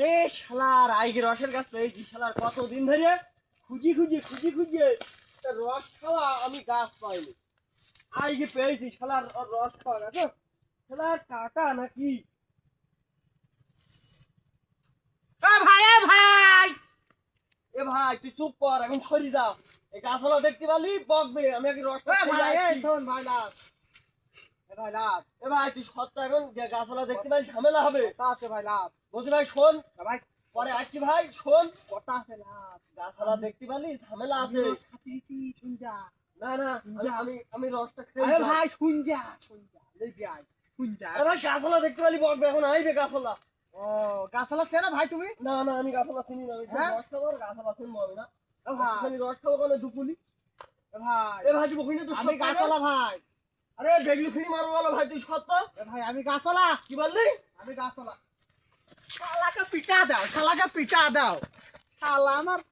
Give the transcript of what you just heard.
আরে শালার আইগে রসের গাছ পেয়েছি শালার কতদিন ধরে খুঁজি একটা রস খাওয়া আমি গাছ পাইনি। আইগে পেয়েছি শালার ওর রস খাওয়া গাছ শালার কাটা নাকি। এ ভাই তুই চুপ কর, এখন সরি যা। এই গাছলা দেখতে পালি বকবে, আমি আগে রসটা শোন ভাই লাভ। এ ভাই তুই সত্য এখন গাছলা দেখতে পালি ঝামেলা হবে। ভাই লাভ বলছি ভাই শোন ভাই, পরে আসছি ভাই শোন কথা আছে না। গাছলা দেখতে পালি ঝামেলা আছে। না না আমি রসটা খেয়ে ভাই শুন যা ভাই গাছলা দেখতে পালি বকবে, এখন আইবে গাছলা। ও গাছলা চেনা ভাই তুমি? না না আমি গাছলা চিনি না, আমি রস খাবো গাছলা চিনবো আমি না। আমি রস খাবো কেন দুপুলি ভাই? এ ভাই তুই বকিনি তো আমি গাছলা ভাই। আরে বেগলি ছিনি মারবো বলো ভাই, তুই সত্য ভাই। আমি গাছলা কি বললি? আমি গাছলা। শালাকে পিটা দাও, শালা আমার